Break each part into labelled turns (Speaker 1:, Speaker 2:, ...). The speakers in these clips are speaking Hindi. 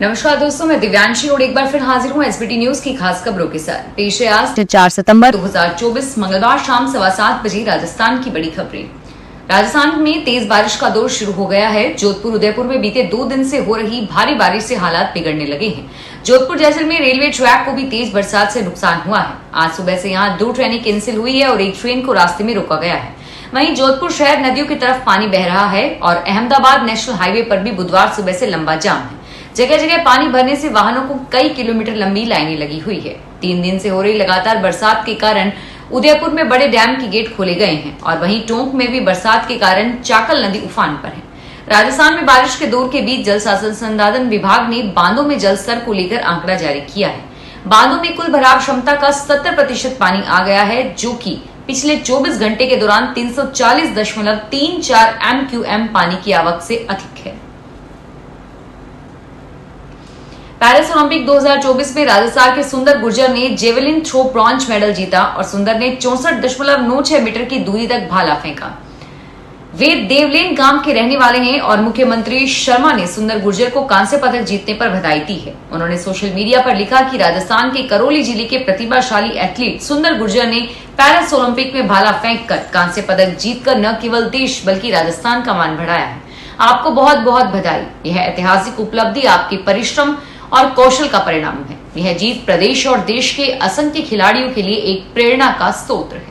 Speaker 1: नमस्कार दोस्तों, मैं दिव्यांशी और एक बार फिर हाजिर हूँ एसबीटी न्यूज की खास खबरों के साथ। पेश है आज
Speaker 2: 4 सितंबर
Speaker 1: 2024 मंगलवार शाम 7:15 बजे राजस्थान की बड़ी खबरें। राजस्थान में तेज बारिश का दौर शुरू हो गया है। जोधपुर उदयपुर में बीते 2 दिन से हो रही भारी बारिश से हालात बिगड़ने लगे हैं। जोधपुर जैसलमेर रेलवे ट्रैक को भी तेज बरसात से नुकसान हुआ है। आज सुबह से यहाँ 2 ट्रेनें कैंसिल हुई है और एक ट्रेन को रास्ते में रोका गया है। वहीं जोधपुर शहर नदियों की तरफ पानी बह रहा है और अहमदाबाद नेशनल हाईवे पर भी बुधवार सुबह से लंबा जाम है। जगह जगह पानी भरने से वाहनों को कई किलोमीटर लंबी लाइनें लगी हुई है। 3 दिन से हो रही लगातार बरसात के कारण उदयपुर में बड़े डैम के गेट खोले गए हैं और वहीं टोंक में भी बरसात के कारण चाकल नदी उफान पर है। राजस्थान में बारिश के दौर के बीच जल संसाधन विभाग ने बांधों में जल स्तर को लेकर आंकड़ा जारी किया है। बांधों में कुल भराव क्षमता का 70% पानी आ गया है, जो कि पिछले 24 घंटे के दौरान 340.34 MQM पानी की आवक से अधिक है। पेरिस ओलंपिक 2024 में राजस्थान के सुंदर गुर्जर ने जेवलिन थ्रो ब्रॉन्ज मेडल जीता और सुंदर ने 64.96 मीटर की दूरी तक भाला फेंका। वे देवलेन गांव के रहने वाले हैं और मुख्यमंत्री शर्मा ने सुंदर गुर्जर को कांस्य पदक जीतने पर बधाई दी है। उन्होंने सोशल मीडिया पर लिखा कि राजस्थान के करौली जिले के प्रतिभाशाली एथलीट सुंदर गुर्जर ने पेरिस ओलंपिक में भाला फेंककर कांस्य पदक जीतकर न केवल देश बल्कि राजस्थान का मान बढ़ाया है। आपको बहुत बहुत बधाई। यह ऐतिहासिक उपलब्धि आपके परिश्रम और कौशल का परिणाम है। यह जीत प्रदेश और देश के असंख्य खिलाड़ियों के लिए एक प्रेरणा का स्रोत है।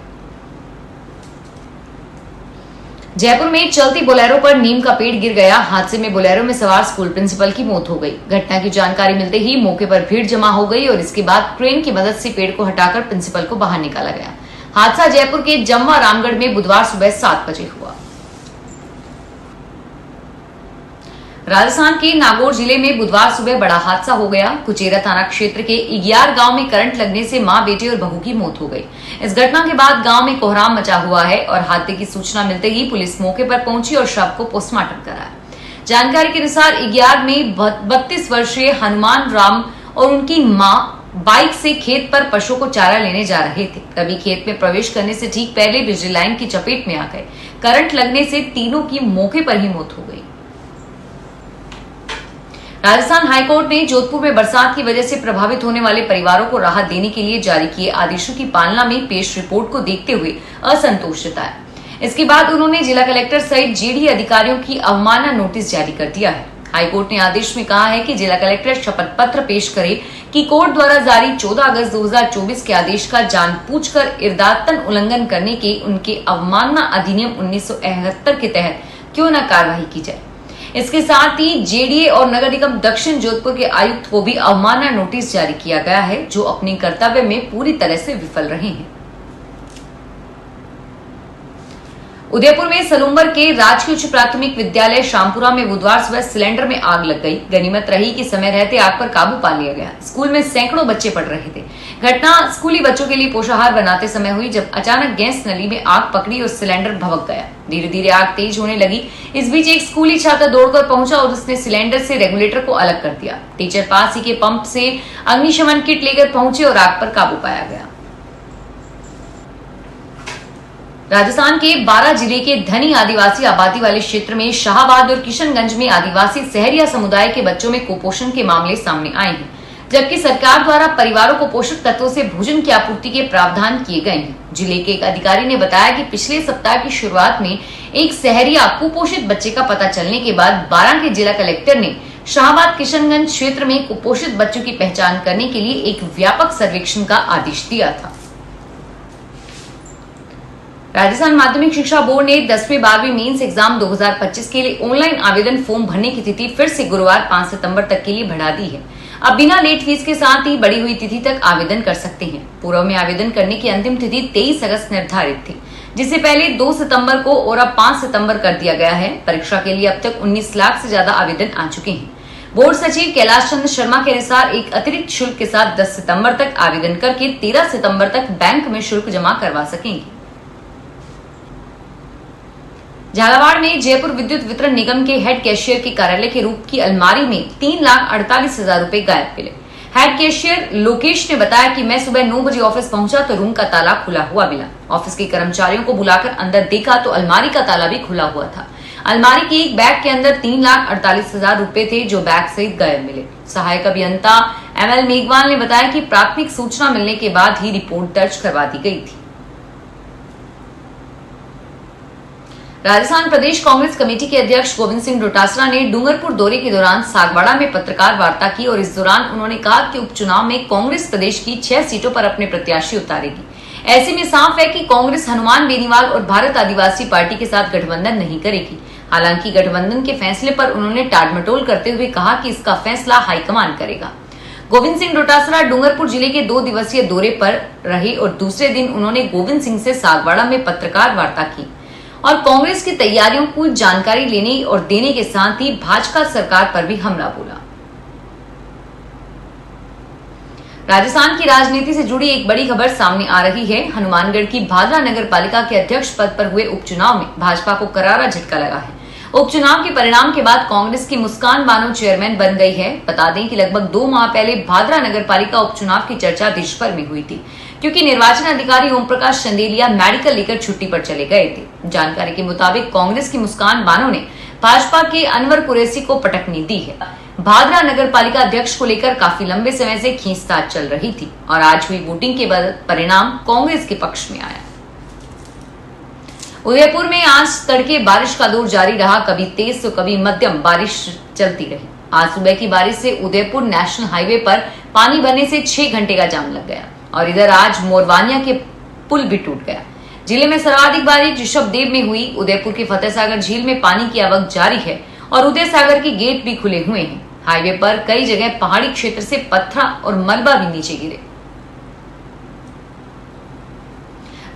Speaker 1: जयपुर में चलती बोलेरो पर नीम का पेड़ गिर गया। हादसे में बोलेरो में सवार स्कूल प्रिंसिपल की मौत हो गई। घटना की जानकारी मिलते ही मौके पर भीड़ जमा हो गई और इसके बाद क्रेन की मदद से पेड़ को हटाकर प्रिंसिपल को बाहर निकाला गया। हादसा जयपुर के जम्वा रामगढ़ में बुधवार सुबह 7 बजे हुआ। राजस्थान के नागौर जिले में बुधवार सुबह बड़ा हादसा हो गया। कुचेरा थाना क्षेत्र के इग्यार गांव में करंट लगने से मां, बेटे और बहू की मौत हो गई। इस घटना के बाद गांव में कोहराम मचा हुआ है और हादसे की सूचना मिलते ही पुलिस मौके पर पहुंची और शव को पोस्टमार्टम कराया। जानकारी के अनुसार इग्यार में 32 वर्षीय हनुमान राम और उनकी मां बाइक से खेत पर पशुओं को चारा लेने जा रहे थे। तभी खेत में प्रवेश करने से ठीक पहले बिजली लाइन की चपेट में आ गए। करंट लगने से तीनों की मौके पर ही मौत हो गई। राजस्थान हाईकोर्ट ने जोधपुर में बरसात की वजह से प्रभावित होने वाले परिवारों को राहत देने के लिए जारी किए आदेशों की पालना में पेश रिपोर्ट को देखते हुए असंतोष जताया। इसके बाद उन्होंने जिला कलेक्टर सहित जेडी अधिकारियों की अवमानना नोटिस जारी कर दिया है। हाईकोर्ट ने आदेश में कहा है कि जिला कलेक्टर शपथ पत्र पेश करे कि कोर्ट द्वारा जारी 14 अगस्त 2024 के आदेश का जानबूझकर इरदातन उल्लंघन करने के उनके अवमानना अधिनियम 1971 के तहत क्यों न कार्रवाई की जाए। इसके साथ ही जेडीए और नगर निगम दक्षिण जोधपुर के आयुक्त को भी अवमानना नोटिस जारी किया गया है, जो अपने कर्तव्य में पूरी तरह से विफल रहे हैं। उदयपुर में सलूम्बर के राजकीय उच्च प्राथमिक विद्यालय शामपुरा में बुधवार सुबह सिलेंडर में आग लग गई। गनीमत रही कि समय रहते आग पर काबू पा लिया गया। स्कूल में सैकड़ों बच्चे पढ़ रहे थे। घटना स्कूली बच्चों के लिए पोषाहार बनाते समय हुई, जब अचानक गैस नली में आग पकड़ी और सिलेंडर भभक गया। धीरे धीरे आग तेज होने लगी। इस बीच एक स्कूली छात्र दौड़कर पहुंचा और उसने सिलेंडर से रेगुलेटर को अलग कर दिया। टीचर पास ही के पंप से अग्निशमन किट लेकर पहुंचे और आग पर काबू पाया गया। राजस्थान के 12 जिले के धनी आदिवासी आबादी वाले क्षेत्र में शाहबाद और किशनगंज में आदिवासी सहरिया समुदाय के बच्चों में कुपोषण के मामले सामने आए हैं, जबकि सरकार द्वारा परिवारों को पोषक तत्वों से भोजन की आपूर्ति के प्रावधान किए गए हैं। जिले के एक अधिकारी ने बताया कि पिछले सप्ताह की शुरुआत में एक सहरिया कुपोषित बच्चे का पता चलने के बाद 12 के जिला कलेक्टर ने शाहबाद किशनगंज क्षेत्र में कुपोषित बच्चों की पहचान करने के लिए एक व्यापक सर्वेक्षण का आदेश दिया था। राजस्थान माध्यमिक शिक्षा बोर्ड ने 10वीं 12वीं मेंस एग्जाम 2025 के लिए ऑनलाइन आवेदन फॉर्म भरने की तिथि फिर से गुरुवार 5 सितंबर तक के लिए बढ़ा दी है। अब बिना लेट फीस के साथ ही बढ़ी हुई तिथि तक आवेदन कर सकते हैं। पूर्व में आवेदन करने की अंतिम तिथि 23 अगस्त निर्धारित थी, जिससे पहले 2 सितंबर को और अब 5 सितंबर कर दिया गया है। परीक्षा के लिए अब तक 19 लाख से ज्यादा आवेदन आ चुके हैं। बोर्ड सचिव कैलाश चंद्र शर्मा के अनुसार एक अतिरिक्त शुल्क के साथ 10 सितंबर तक आवेदन करके 13 सितंबर तक बैंक में शुल्क जमा करवा सकेंगे। झालावाड़ में जयपुर विद्युत वितरण निगम के हेड कैशियर के कार्यालय के रूप की अलमारी में 3,48,000 रुपए गायब मिले। हेड कैशियर लोकेश ने बताया कि मैं सुबह 9 बजे ऑफिस पहुंचा तो रूम का ताला खुला हुआ मिला। ऑफिस के कर्मचारियों को बुलाकर अंदर देखा तो अलमारी का ताला भी खुला हुआ था। अलमारी के एक बैग के अंदर 3,48,000 रुपए थे, जो बैग सहित गायब मिले। सहायक अभियंता ML मेघवाल ने बताया कि प्राथमिक सूचना मिलने के बाद ही रिपोर्ट दर्ज करवा दी गई थी। राजस्थान प्रदेश कांग्रेस कमेटी के अध्यक्ष गोविंद सिंह डोटासरा ने डूंगरपुर दौरे के दौरान सागवाड़ा में पत्रकार वार्ता की और इस दौरान उन्होंने कहा कि उपचुनाव में कांग्रेस प्रदेश की 6 सीटों पर अपने प्रत्याशी उतारेगी। ऐसे में साफ है कि कांग्रेस हनुमान बेनीवाल और भारत आदिवासी पार्टी के साथ गठबंधन नहीं करेगी। हालांकि गठबंधन के फैसले पर उन्होंने टालमटोल करते हुए कहा कि इसका फैसला हाईकमान करेगा। गोविंद सिंह डोटासरा डूंगरपुर जिले के 2 दिवसीय दौरे पर रहे और दूसरे दिन उन्होंने गोविंद सिंह से सागवाड़ा में पत्रकार वार्ता की और कांग्रेस की तैयारियों को जानकारी लेने और देने के साथ ही भाजपा सरकार पर भी हमला बोला। राजस्थान की राजनीति से जुड़ी एक बड़ी खबर सामने आ रही है। हनुमानगढ़ की भादरा नगर पालिका के अध्यक्ष पद पर हुए उपचुनाव में भाजपा को करारा झटका लगा है। उपचुनाव के परिणाम के बाद कांग्रेस की मुस्कान बानो चेयरमैन बन गई है। बता दें कि लगभग 2 माह पहले भादरा नगर पालिका उपचुनाव की चर्चा देश भर में हुई थी, क्योंकि निर्वाचन अधिकारी ओम प्रकाश चंदेलिया मेडिकल लेकर छुट्टी पर चले गए थे। जानकारी के मुताबिक कांग्रेस की मुस्कान बानो ने भाजपा के अनवर कुरैशी को पटकनी दी है। भादरा नगर पालिका अध्यक्ष को लेकर काफी लंबे समय से खींचतान चल रही थी और आज हुई वोटिंग के बाद परिणाम कांग्रेस के पक्ष में आया। उदयपुर में आज तड़के बारिश का दौर जारी रहा। कभी तेज तो कभी मध्यम बारिश चलती रही। आज सुबह की बारिश से उदयपुर नेशनल हाईवे पर पानी भरने से 6 घंटे का जाम लग गया और इधर आज मोरवानिया के पुल भी टूट गया। जिले में सर्वाधिक बारिश ऋषभदेव में हुई। उदयपुर के फतेह सागर झील में पानी की आवक जारी है और उदय सागर के गेट भी खुले हुए हैं। हाईवे पर कई जगह पहाड़ी क्षेत्र से पत्थर और मलबा भी नीचे गिरे।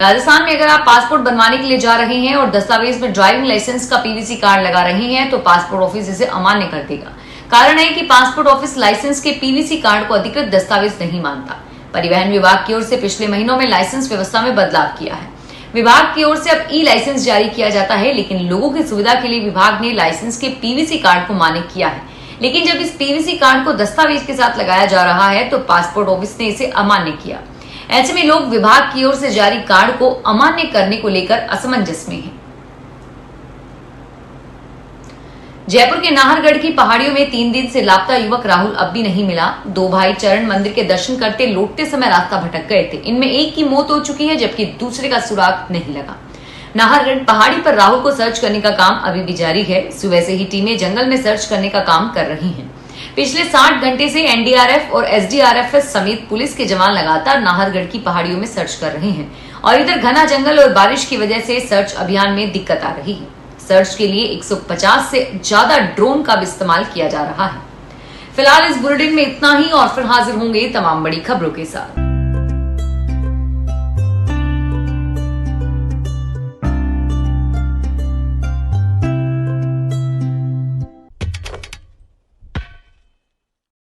Speaker 1: राजस्थान में अगर आप पासपोर्ट बनवाने के लिए जा रहे हैं और दस्तावेज में ड्राइविंग लाइसेंस का PVC कार्ड लगा रहे हैं तो पासपोर्ट ऑफिस इसे अमान्य कर देगा। कारण है कि पासपोर्ट ऑफिस लाइसेंस के PVC कार्ड को अधिकृत दस्तावेज नहीं मानता। परिवहन विभाग की ओर से पिछले महीनों में लाइसेंस व्यवस्था में बदलाव किया है। विभाग की ओर से अब ई-लाइसेंस जारी किया जाता है, लेकिन लोगों की सुविधा के लिए विभाग ने लाइसेंस के PVC कार्ड को मान्य किया है। लेकिन जब इस PVC कार्ड को दस्तावेज के साथ लगाया जा रहा है तो पासपोर्ट ऑफिस ने इसे अमान्य किया। ऐसे में लोग विभाग की ओर से जारी कार्ड को अमान्य करने को लेकर असमंजस में हैं। जयपुर के नाहरगढ़ की पहाड़ियों में 3 दिन से लापता युवक राहुल अब भी नहीं मिला। 2 भाई चरण मंदिर के दर्शन करते लौटते समय रास्ता भटक गए थे। इनमें एक की मौत हो चुकी है जबकि दूसरे का सुराग नहीं लगा। नाहरगढ़ पहाड़ी पर राहुल को सर्च करने का काम अभी भी जारी है। सुबह से ही टीमें जंगल में सर्च करने का काम कर रही हैं। पिछले 60 घंटे से NDRF और SDRF समेत पुलिस के जवान लगातार नाहरगढ़ की पहाड़ियों में सर्च कर रहे हैं और इधर घना जंगल और बारिश की वजह से सर्च अभियान में दिक्कत आ रही है। सर्च के लिए 150 से ज्यादा ड्रोन का भी इस्तेमाल किया जा रहा है। फिलहाल इस बुलेटिन में इतना ही और फिर हाजिर होंगे तमाम बड़ी खबरों के साथ।